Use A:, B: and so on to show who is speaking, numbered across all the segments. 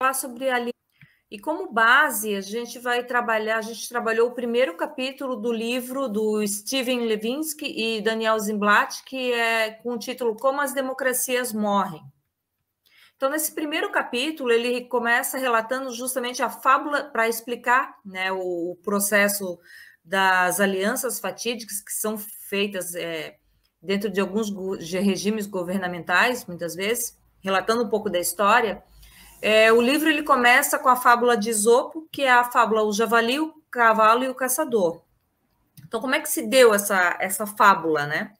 A: Falar sobre a e como base a gente vai trabalhar, a gente trabalhou o primeiro capítulo do livro do Steven Levinsky e Daniel Ziblatt, que é com o título Como as Democracias Morrem. Então, nesse primeiro capítulo, ele começa relatando justamente a fábula para explicar, né, o processo das alianças fatídicas que são feitas dentro de alguns regimes governamentais, muitas vezes, relatando um pouco da história. O livro ele começa com a fábula de Esopo, que é a fábula O Javali, o Cavalo e o Caçador. Então, como é que se deu essa fábula, né?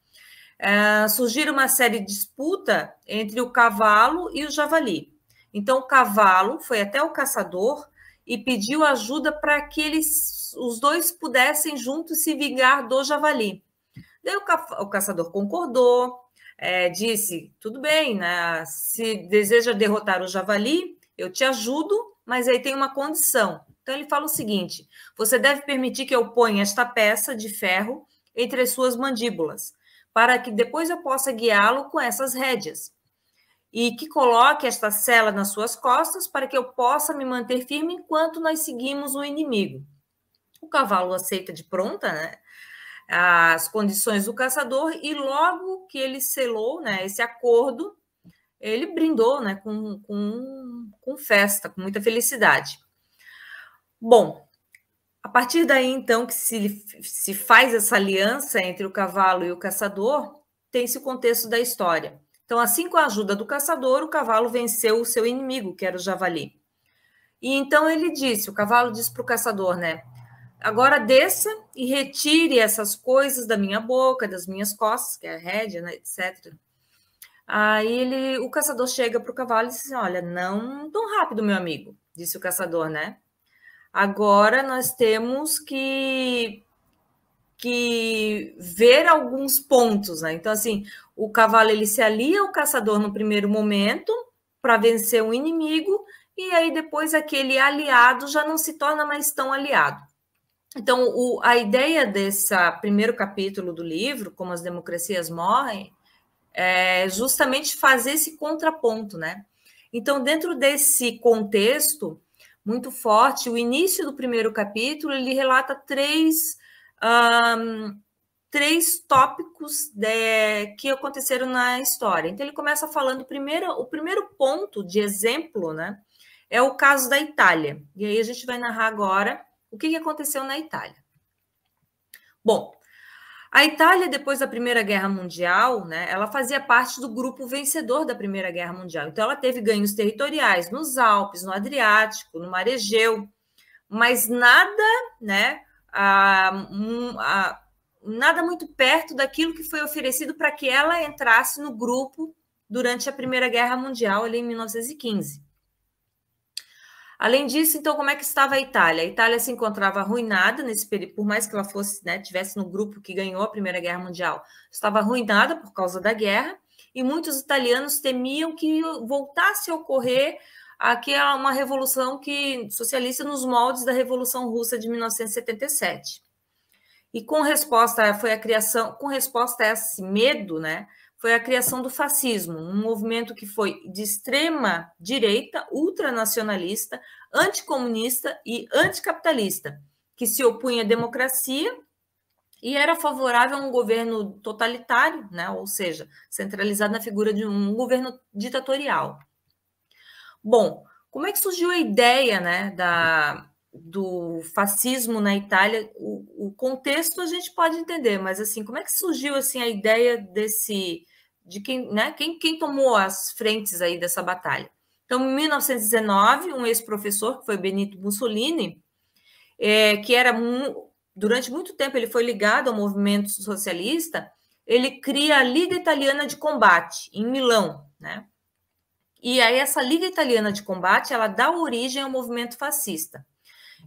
A: Surgiu uma série de disputa entre o cavalo e o javali. Então, o cavalo foi até o caçador e pediu ajuda para que os dois pudessem juntos se vingar do javali. Daí o caçador concordou, disse, tudo bem, né? Se deseja derrotar o javali, eu te ajudo, mas aí tem uma condição. Então, ele fala o seguinte, você deve permitir que eu ponha esta peça de ferro entre as suas mandíbulas, para que depois eu possa guiá-lo com essas rédeas, e que coloque esta sela nas suas costas para que eu possa me manter firme enquanto nós seguimos o inimigo. O cavalo aceita de pronta, né, as condições do caçador, e logo que ele selou, né, esse acordo, ele brindou, né, com festa, com muita felicidade. Bom, a partir daí, então, que se faz essa aliança entre o cavalo e o caçador, tem-se o contexto da história. Então, assim, com a ajuda do caçador, o cavalo venceu o seu inimigo, que era o javali. E então o cavalo disse para o caçador, né? Agora desça e retire essas coisas da minha boca, das minhas costas, que é a rédea, né, etc. Aí o caçador chega para o cavalo e diz, olha, não tão rápido, meu amigo, disse o caçador, né? Agora nós temos que ver alguns pontos, né? Então, assim, o cavalo ele se alia ao caçador no primeiro momento para vencer um inimigo, e aí depois aquele aliado já não se torna mais tão aliado. Então, a ideia desse primeiro capítulo do livro, Como as Democracias Morrem, é justamente fazer esse contraponto, né? Então, dentro desse contexto muito forte, o início do primeiro capítulo, ele relata três tópicos que aconteceram na história. Então, ele começa falando, o primeiro ponto de exemplo, né, é o caso da Itália. E aí a gente vai narrar agora o que aconteceu na Itália. Bom, a Itália, depois da Primeira Guerra Mundial, né, ela fazia parte do grupo vencedor da Primeira Guerra Mundial. Então, ela teve ganhos territoriais nos Alpes, no Adriático, no Mar Egeu, mas nada, né, nada muito perto daquilo que foi oferecido para que ela entrasse no grupo durante a Primeira Guerra Mundial, ali em 1915. Além disso, então, como é que estava a Itália? A Itália se encontrava arruinada nesse período, por mais que ela fosse, né, tivesse no grupo que ganhou a Primeira Guerra Mundial, estava arruinada por causa da guerra, e muitos italianos temiam que voltasse a ocorrer uma revolução socialista nos moldes da Revolução Russa de 1977. E com resposta a esse medo, né, foi a criação do fascismo, um movimento que foi de extrema direita, ultranacionalista, anticomunista e anticapitalista, que se opunha à democracia e era favorável a um governo totalitário, né, ou seja, centralizado na figura de um governo ditatorial. Bom, como é que surgiu a ideia, né, do fascismo na Itália? O contexto a gente pode entender, mas assim, como é que surgiu assim a ideia de quem, né, quem tomou as frentes aí dessa batalha? Então, em 1919, um ex-professor, que foi Benito Mussolini, que era durante muito tempo ele foi ligado ao movimento socialista, ele cria a Liga Italiana de Combate em Milão, né? E aí essa Liga Italiana de Combate, ela dá origem ao movimento fascista.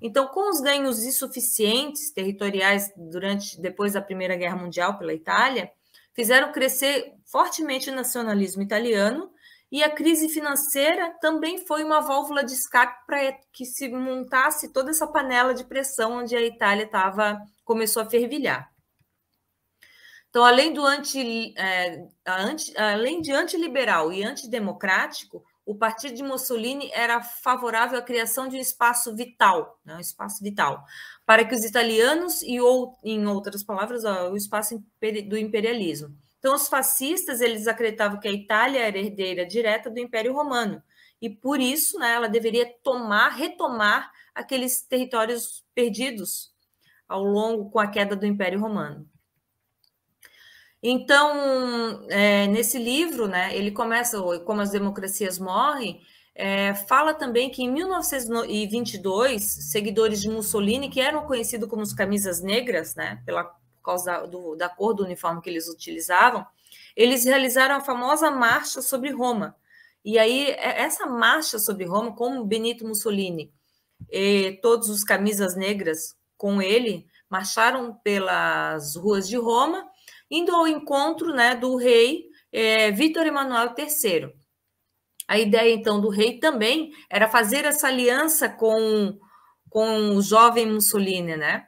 A: Então, com os ganhos insuficientes territoriais depois da Primeira Guerra Mundial pela Itália, fizeram crescer fortemente o nacionalismo italiano, e a crise financeira também foi uma válvula de escape para que se montasse toda essa panela de pressão onde a Itália começou a fervilhar. Então, além de antiliberal e antidemocrático, o partido de Mussolini era favorável à criação de um espaço vital, né, um espaço vital, para que os italianos, e ou, em outras palavras, o espaço do imperialismo. Então, os fascistas, eles acreditavam que a Itália era herdeira direta do Império Romano, e por isso, né, ela deveria retomar aqueles territórios perdidos ao longo com a queda do Império Romano. Então, nesse livro, né, ele começa, Como as Democracias Morrem, fala também que em 1922, seguidores de Mussolini, que eram conhecidos como os camisas negras, né, por causa da cor do uniforme que eles utilizavam, eles realizaram a famosa Marcha sobre Roma. E aí, essa marcha sobre Roma, como Benito Mussolini e todos os camisas negras com ele, marcharam pelas ruas de Roma, indo ao encontro, né, do rei Vítor Emanuel III. A ideia, então, do rei também era fazer essa aliança com o jovem Mussolini, né,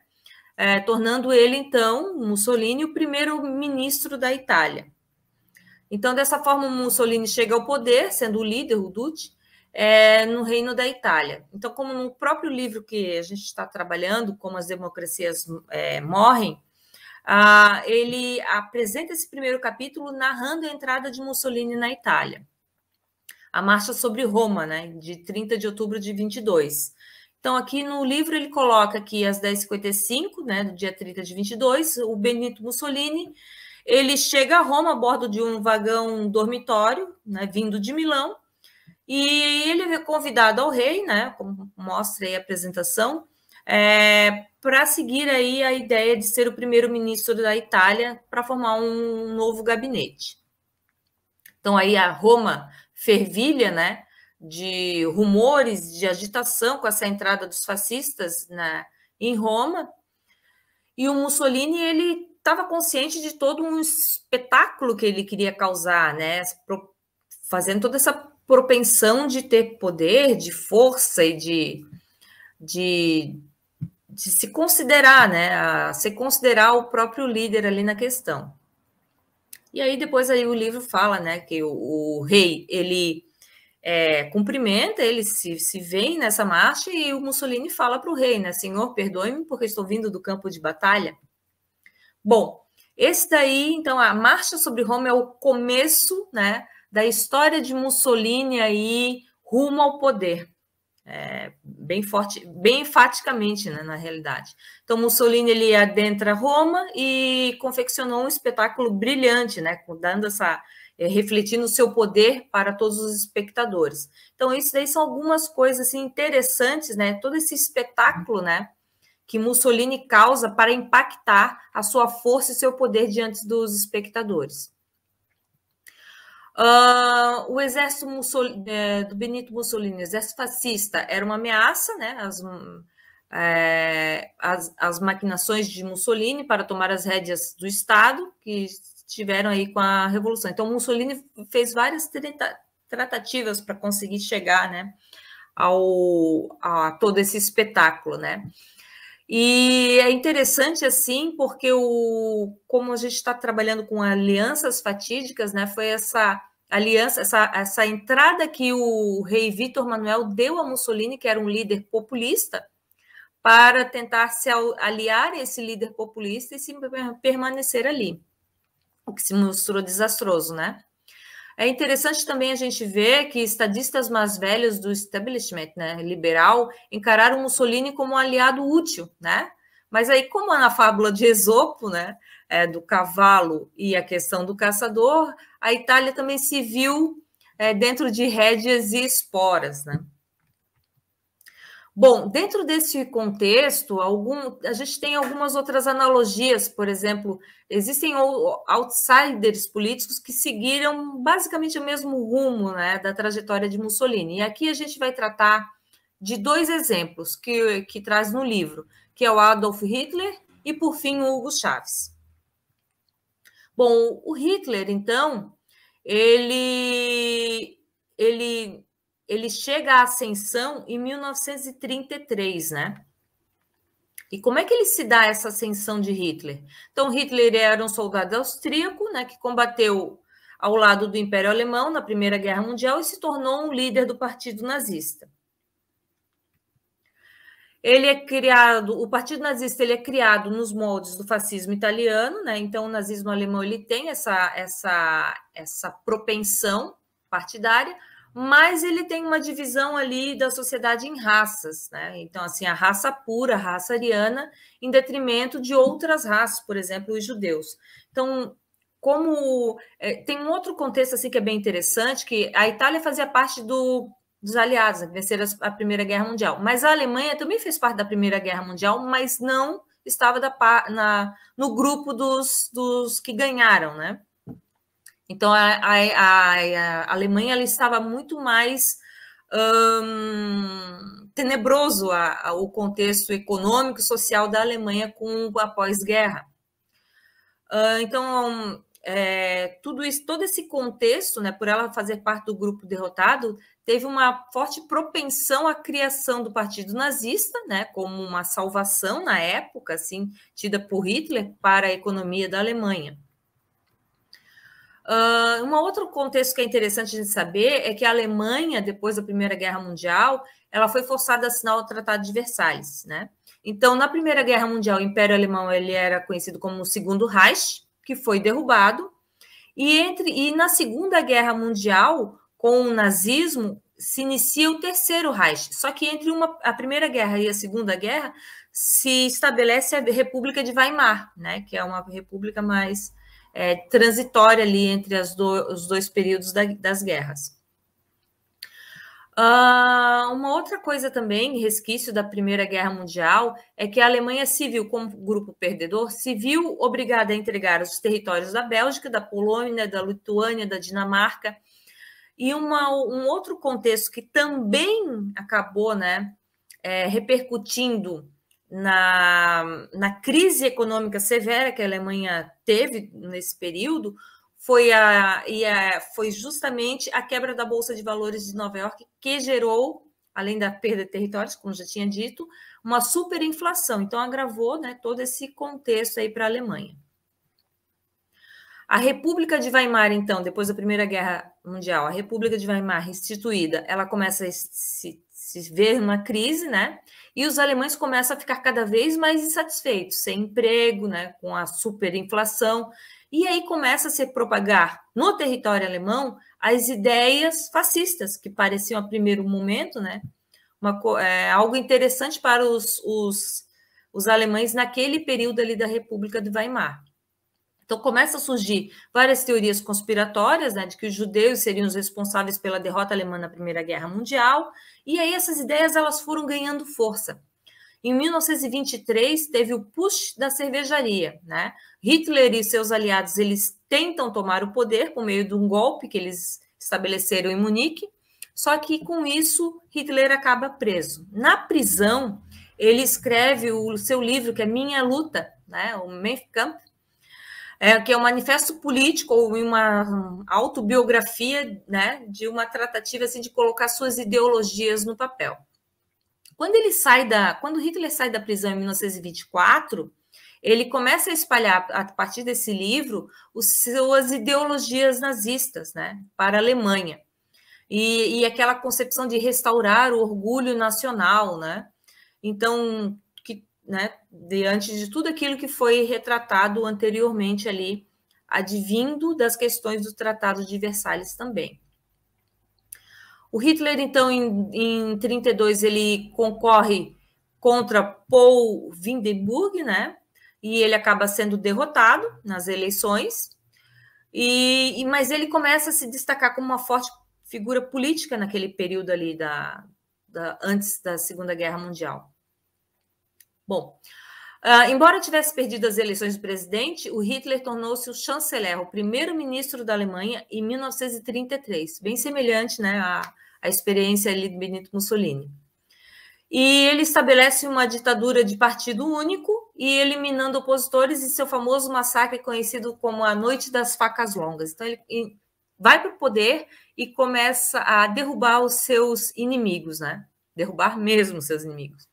A: tornando ele, então, Mussolini, o primeiro-ministro da Itália. Então, dessa forma, Mussolini chega ao poder, sendo o líder, o Duce, no Reino da Itália. Então, como no próprio livro que a gente está trabalhando, Como as Democracias Morrem, ele apresenta esse primeiro capítulo narrando a entrada de Mussolini na Itália. A Marcha sobre Roma, né, de 30 de outubro de 22. Então, aqui no livro ele coloca que às 10h55, né, do dia 30 de 22, o Benito Mussolini, ele chega a Roma a bordo de um vagão dormitório, né, vindo de Milão, e ele é convidado ao rei, né, como mostra aí a apresentação, para seguir aí a ideia de ser o primeiro-ministro da Itália para formar um novo gabinete. Então, aí a Roma fervilha, né, de rumores, de agitação com essa entrada dos fascistas, né, em Roma, e o Mussolini, ele estava consciente de todo um espetáculo que ele queria causar, né, fazendo toda essa propensão de ter poder, de força e de se considerar, né, se considerar o próprio líder ali na questão. E aí depois aí o livro fala, né, que o rei, ele cumprimenta, ele se vem nessa marcha, e o Mussolini fala para o rei, né, Senhor, perdoe-me porque estou vindo do campo de batalha. Bom, esse daí, então, a Marcha sobre Roma é o começo, né, da história de Mussolini aí rumo ao poder. Bem forte, bem enfaticamente, né, na realidade. Então, Mussolini, ele adentra Roma e confeccionou um espetáculo brilhante, né, dando refletindo o seu poder para todos os espectadores. Então, isso daí são algumas coisas assim, interessantes, né, todo esse espetáculo, né, que Mussolini causa para impactar a sua força e seu poder diante dos espectadores. O exército do Benito Mussolini, o exército fascista, era uma ameaça, né, as maquinações de Mussolini para tomar as rédeas do Estado, que estiveram aí com a Revolução. Então, Mussolini fez várias tratativas para conseguir chegar, né, a todo esse espetáculo, né. E é interessante, assim, porque como a gente está trabalhando com alianças fatídicas, né, foi essa aliança, essa entrada que o rei Vítor Manuel deu a Mussolini, que era um líder populista, para tentar se aliar a esse líder populista e se permanecer ali, o que se mostrou desastroso, né? É interessante também a gente ver que estadistas mais velhos do establishment, né, liberal, encararam Mussolini como um aliado útil, né? Mas aí, como na fábula de Esopo, né, do cavalo e a questão do caçador, a Itália também se viu dentro de rédeas e esporas, né? Bom, dentro desse contexto, a gente tem algumas outras analogias, por exemplo, existem outsiders políticos que seguiram basicamente o mesmo rumo, né, da trajetória de Mussolini. E aqui a gente vai tratar de dois exemplos que traz no livro, que é o Adolf Hitler e, por fim, o Hugo Chávez. Bom, o Hitler, então, ele chega à ascensão em 1933, né? E como é que ele se dá essa ascensão de Hitler? Então, Hitler era um soldado austríaco, né, que combateu ao lado do Império Alemão na Primeira Guerra Mundial e se tornou um líder do Partido Nazista. O Partido Nazista ele é criado nos moldes do fascismo italiano, né? Então o nazismo alemão ele tem essa propensão partidária, mas ele tem uma divisão ali da sociedade em raças, né? Então assim, a raça pura, a raça ariana, em detrimento de outras raças, por exemplo, os judeus. Então, tem um outro contexto assim que é bem interessante, que a Itália fazia parte dos aliados, que venceram a Primeira Guerra Mundial. Mas a Alemanha também fez parte da Primeira Guerra Mundial, mas não estava no grupo dos que ganharam, né? Então, a Alemanha ela estava muito mais tenebroso o contexto econômico e social da Alemanha com a pós-guerra. Então, todo esse contexto, né, por ela fazer parte do grupo derrotado, teve uma forte propensão à criação do Partido Nazista, né, como uma salvação na época, assim, tida por Hitler para a economia da Alemanha. Um outro contexto que é interessante de saber é que a Alemanha, depois da Primeira Guerra Mundial, ela foi forçada a assinar o Tratado de Versalhes, né? Então, na Primeira Guerra Mundial, o Império Alemão ele era conhecido como o Segundo Reich, que foi derrubado, e na Segunda Guerra Mundial, com o nazismo, se inicia o Terceiro Reich. Só que entre a Primeira Guerra e a Segunda Guerra se estabelece a República de Weimar, né? Que é uma república mais transitória ali entre os dois períodos das guerras. Uma outra coisa também, resquício da Primeira Guerra Mundial, é que a Alemanha se viu, como grupo perdedor, se viu obrigada a entregar os territórios da Bélgica, da Polônia, da Lituânia, da Dinamarca. E um outro contexto que também acabou, né, repercutindo na crise econômica severa que a Alemanha teve nesse período, foi justamente a quebra da Bolsa de Valores de Nova York, que gerou, além da perda de territórios, como já tinha dito, uma superinflação. Então, agravou, né, todo esse contexto aí para a Alemanha. A República de Weimar, então, depois da Primeira Guerra Mundial, a República de Weimar instituída, ela começa a se ver numa crise, né? E os alemães começam a ficar cada vez mais insatisfeitos, sem emprego, né? Com a superinflação. E aí começa a se propagar no território alemão as ideias fascistas, que pareciam, a primeiro momento, né? Algo interessante para os alemães naquele período ali da República de Weimar. Então, começa a surgir várias teorias conspiratórias, né, de que os judeus seriam os responsáveis pela derrota alemã na Primeira Guerra Mundial, e aí essas ideias elas foram ganhando força. Em 1923, teve o Putsch da cervejaria, né? Hitler e seus aliados, eles tentam tomar o poder por meio de um golpe que eles estabeleceram em Munique, só que com isso Hitler acaba preso. Na prisão, ele escreve o seu livro, que é Minha Luta, né, o Mein Kampf, que é um manifesto político ou uma autobiografia, né, de uma tratativa assim, de colocar suas ideologias no papel. Quando Hitler sai da prisão em 1924, ele começa a espalhar, a partir desse livro, suas ideologias nazistas, né, para a Alemanha. E aquela concepção de restaurar o orgulho nacional, né? Então, né, diante de tudo aquilo que foi retratado anteriormente ali, advindo das questões do Tratado de Versalhes também. O Hitler, então, em 32, ele concorre contra Paul Hindenburg, né, e ele acaba sendo derrotado nas eleições, mas ele começa a se destacar como uma forte figura política naquele período ali antes da Segunda Guerra Mundial. Bom, embora tivesse perdido as eleições do presidente, o Hitler tornou-se o chanceler, o primeiro-ministro da Alemanha, em 1933, bem semelhante, né, à experiência ali de Benito Mussolini. E ele estabelece uma ditadura de partido único e eliminando opositores em seu famoso massacre conhecido como a Noite das Facas Longas. Então, ele vai para o poder e começa a derrubar os seus inimigos, né? Derrubar mesmo os seus inimigos.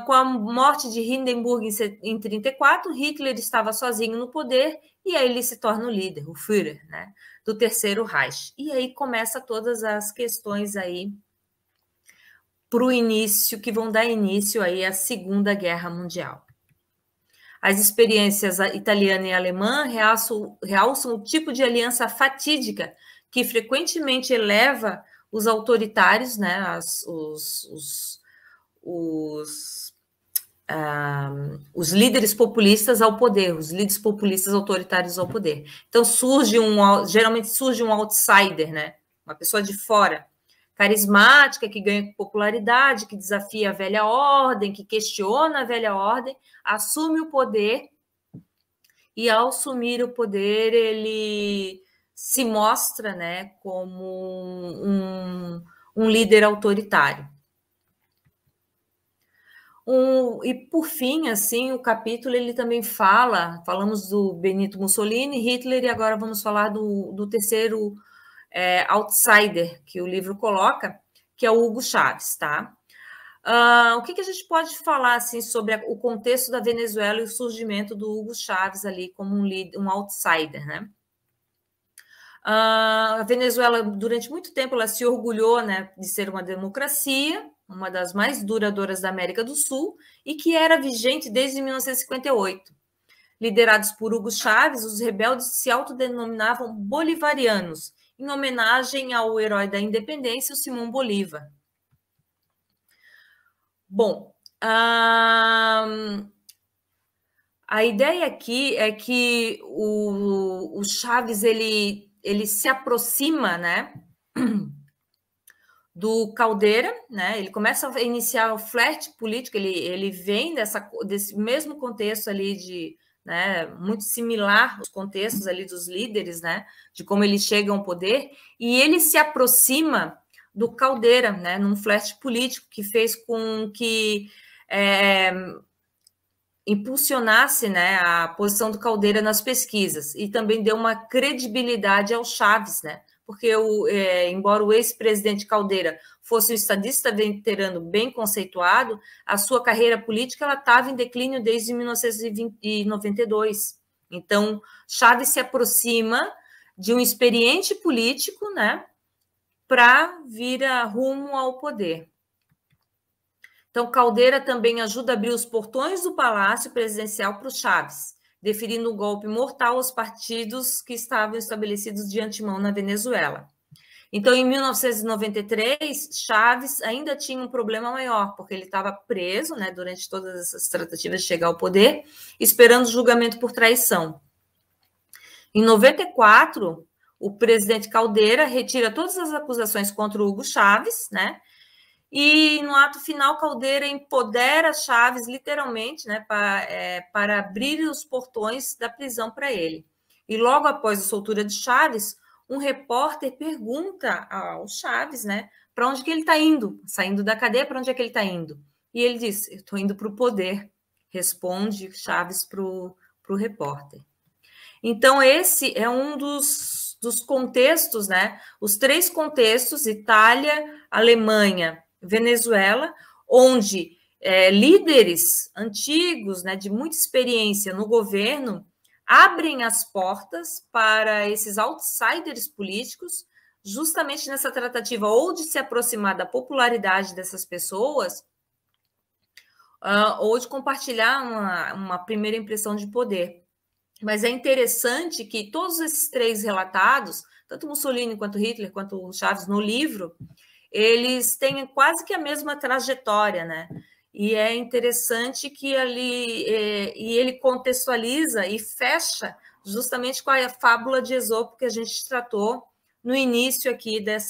A: Com a morte de Hindenburg em 1934, Hitler estava sozinho no poder e aí ele se torna o líder, o Führer, né, do Terceiro Reich. E aí começa todas as questões aí para o início, que vão dar início aí à Segunda Guerra Mundial. As experiências italiana e alemã realçam o tipo de aliança fatídica que frequentemente eleva os autoritários, né, os líderes populistas ao poder, os líderes populistas autoritários ao poder. Então geralmente surge um outsider, né, uma pessoa de fora, carismática, que ganha popularidade, que desafia a velha ordem, que questiona a velha ordem, assume o poder, e ao assumir o poder, ele se mostra, né, como um líder autoritário. E por fim, assim, o capítulo ele também falamos do Benito Mussolini, Hitler, e agora vamos falar do terceiro outsider que o livro coloca, que é o Hugo Chávez, tá? O que a gente pode falar assim sobre o contexto da Venezuela e o surgimento do Hugo Chávez ali como um outsider, né? A Venezuela, durante muito tempo, ela se orgulhou, né, de ser uma democracia, uma das mais duradouras da América do Sul, e que era vigente desde 1958. Liderados por Hugo Chávez, os rebeldes se autodenominavam bolivarianos, em homenagem ao herói da independência, o Simão Bolívar. Bom, a ideia aqui é que o Chávez ele se aproxima, né, do Caldeira, né? Ele começa a iniciar o flerte político. Ele vem desse mesmo contexto ali de, né, muito similar os contextos ali dos líderes, né, de como eles chegam ao poder, e ele se aproxima do Caldeira, né, num flerte político que fez com que impulsionasse, né, a posição do Caldeira nas pesquisas, e também deu uma credibilidade ao Chávez, né, porque embora o ex-presidente Caldeira fosse um estadista veterano bem conceituado, a sua carreira política estava em declínio desde 1992. Então, Chávez se aproxima de um experiente político, né, para vir rumo ao poder. Então, Caldeira também ajuda a abrir os portões do Palácio Presidencial para o Chávez, deferindo um golpe mortal aos partidos que estavam estabelecidos de antemão na Venezuela. Então, em 1993, Chávez ainda tinha um problema maior, porque ele estava preso, né, durante todas essas tratativas de chegar ao poder, esperando julgamento por traição. Em 94, o presidente Caldeira retira todas as acusações contra o Hugo Chávez, né? E no ato final, Caldeira empodera Chávez, literalmente, né, para abrir os portões da prisão para ele. E logo após a soltura de Chávez, um repórter pergunta ao Chávez, né, para onde que ele está indo, saindo da cadeia, para onde é que ele está indo? E ele diz: eu estou indo para o poder, responde Chávez para o repórter. Então, esse é um dos contextos, né, os três contextos, Itália, Alemanha, Venezuela, onde líderes antigos, né, de muita experiência no governo, abrem as portas para esses outsiders políticos, justamente nessa tratativa ou de se aproximar da popularidade dessas pessoas, ou de compartilhar uma primeira impressão de poder. Mas é interessante que todos esses três relatados, tanto Mussolini quanto Hitler, quanto Chávez no livro, eles têm quase que a mesma trajetória, né? E é interessante que ali e ele contextualiza e fecha justamente com a fábula de Esopo que a gente tratou no início aqui dessa